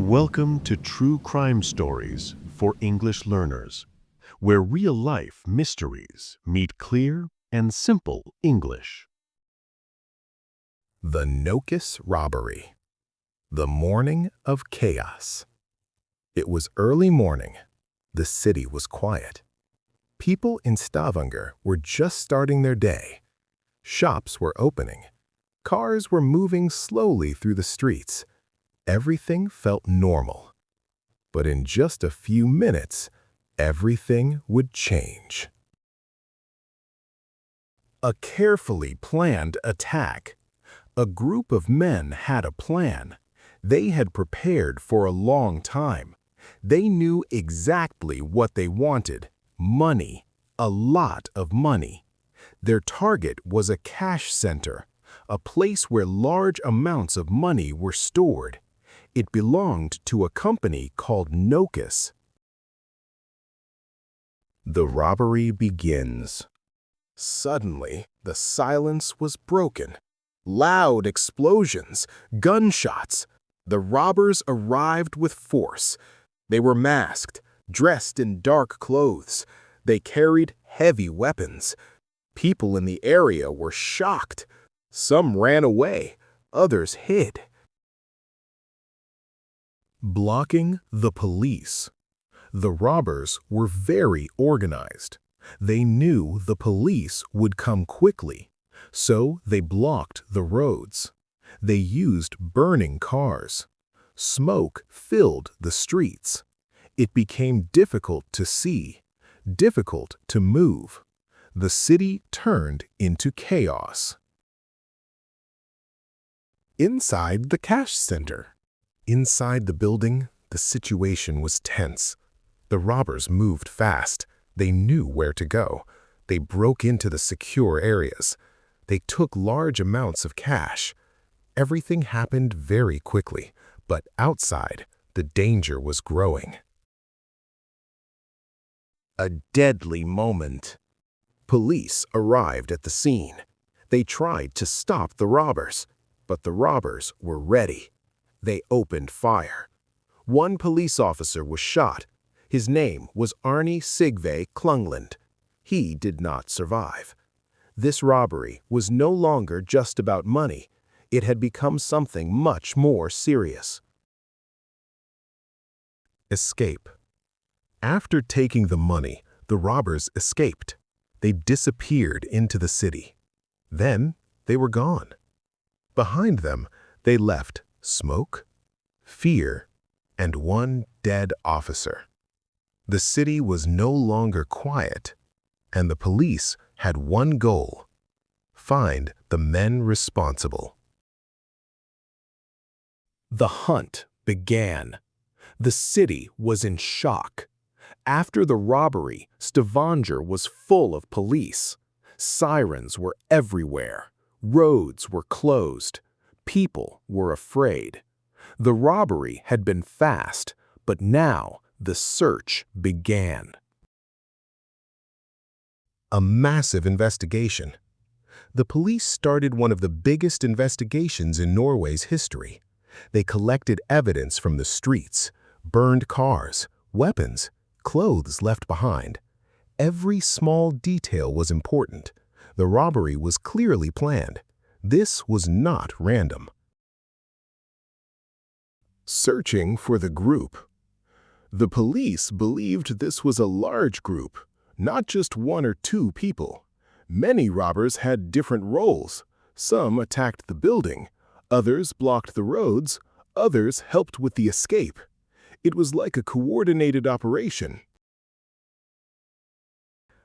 Welcome to True Crime Stories for English Learners, where real-life mysteries meet clear and simple English. The NOKAS Robbery. The Morning of Chaos. It was early morning. The city was quiet. People in Stavanger were just starting their day. Shops were opening. Cars were moving slowly through the streets. Everything felt normal. But in just a few minutes, everything would change. A carefully planned attack. A group of men had a plan. They had prepared for a long time. They knew exactly what they wanted: money, a lot of money. Their target was a cash center, a place where large amounts of money were stored. It belonged to a company called NOKAS. The robbery begins. Suddenly, the silence was broken. Loud explosions, gunshots. The robbers arrived with force. They were masked, dressed in dark clothes. They carried heavy weapons. People in the area were shocked. Some ran away, others hid. Blocking the police. The robbers were very organized. They knew the police would come quickly, so they blocked the roads. They used burning cars. Smoke filled the streets. It became difficult to see, difficult to move. The city turned into chaos. Inside the cash center. Inside the building, the situation was tense. The robbers moved fast. They knew where to go. They broke into the secure areas. They took large amounts of cash. Everything happened very quickly, but outside, the danger was growing. A deadly moment. Police arrived at the scene. They tried to stop the robbers, but the robbers were ready. They opened fire. One police officer was shot. His name was Arne Sigve Klungland. He did not survive. This robbery was no longer just about money. It had become something much more serious. Escape. After taking the money, the robbers escaped. They disappeared into the city. Then they were gone. Behind them, they left smoke, fear, and one dead officer. The city was no longer quiet, and the police had one goal: find the men responsible. The hunt began. The city was in shock. After the robbery, Stavanger was full of police. Sirens were everywhere. Roads were closed. People were afraid. The robbery had been fast, but now the search began. A massive investigation. The police started one of the biggest investigations in Norway's history. They collected evidence from the streets, burned cars, weapons, clothes left behind. Every small detail was important. The robbery was clearly planned. This was not random. Searching for the group. The police believed this was a large group, not just one or two people. Many robbers had different roles. Some attacked the building, others blocked the roads, others helped with the escape. It was like a coordinated operation.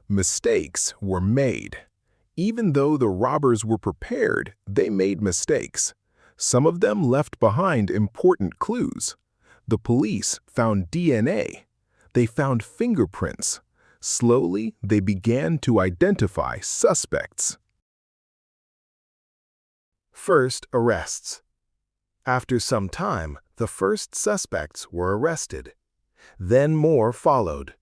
Mistakes were made. Even though the robbers were prepared, they made mistakes. Some of them left behind important clues. The police found DNA. They found fingerprints. Slowly, they began to identify suspects. First arrests. After some time, the first suspects were arrested. Then more followed.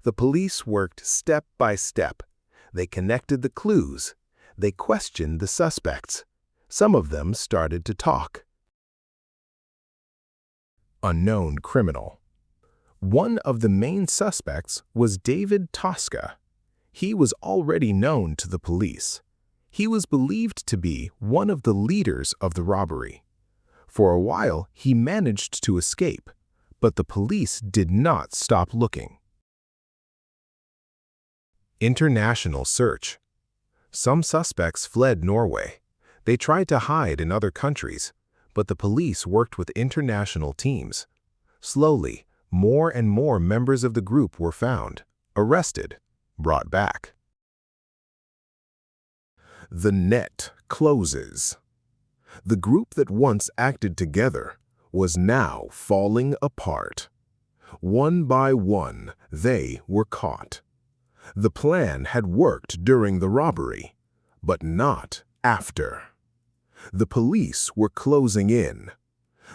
The police worked step by step. They connected the clues. They questioned the suspects. Some of them started to talk. unknown criminal. One of the main suspects was David Tosca. He was already known to the police. He was believed to be one of the leaders of the robbery. For a while, he managed to escape, but the police did not stop looking. International search. Some suspects fled Norway. They tried to hide in other countries, but the police worked with international teams. Slowly, more and more members of the group were found, arrested, brought back. The net closes. The group that once acted together was now falling apart. One by one, they were caught. The plan had worked during the robbery, but not after. The police were closing in.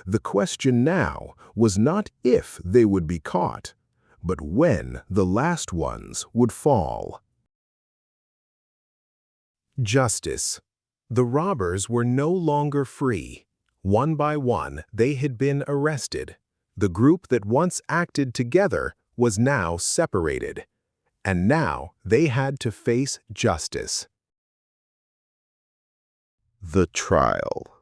The question now was not if they would be caught, but when the last ones would fall. Justice. The robbers were no longer free. One by one, they had been arrested. The group that once acted together was now separated, and now they had to face justice. The trial.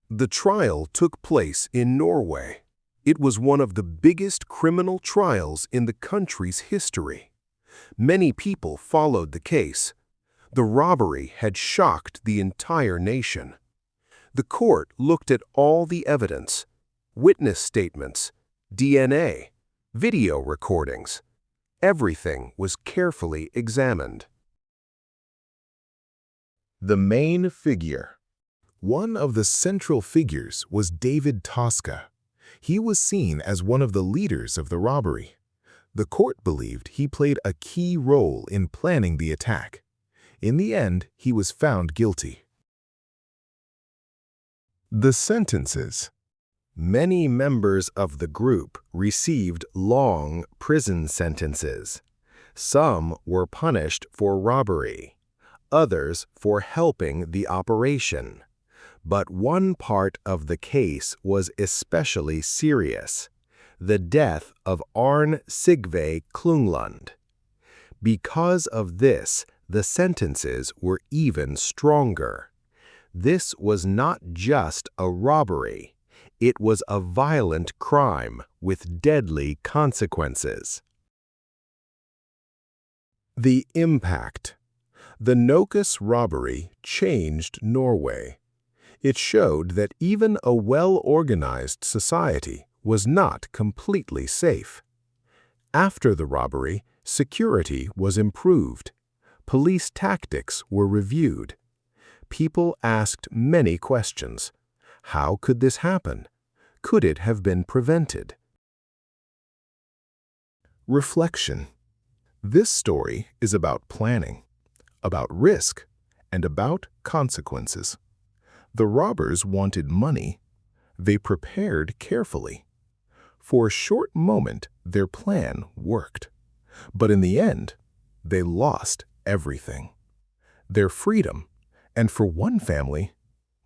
The trial took place in Norway. It was one of the biggest criminal trials in the country's history. Many people followed the case. The robbery had shocked the entire nation. The court looked at all the evidence, witness statements, DNA, video recordings. Everything was carefully examined. The main figure. One of the central figures was David Tosca. He was seen as one of the leaders of the robbery. The court believed he played a key role in planning the attack. In the end, he was found guilty. The sentences. Many members of the group received long prison sentences. Some were punished for robbery, others for helping the operation. But one part of the case was especially serious: the death of Arne Sigve Klunglund. Because of this, the sentences were even stronger. This was not just a robbery. It was a violent crime with deadly consequences. The impact. The NOKAS robbery changed Norway. It showed that even a well-organized society was not completely safe. After the robbery, security was improved. Police tactics were reviewed. People asked many questions. How could this happen? Could it have been prevented? Reflection. This story is about planning, about risk, and about consequences. The robbers wanted money. They prepared carefully. For a short moment, their plan worked. But in the end, they lost everything: their freedom, and for one family,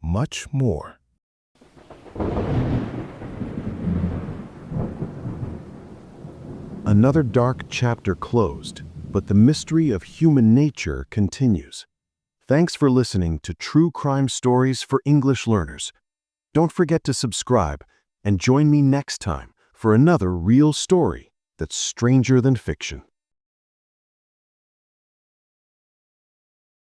much more. Another dark chapter closed, but the mystery of human nature continues. Thanks for listening to True Crime Stories for English Learners. Don't forget to subscribe and join me next time for another real story that's stranger than fiction.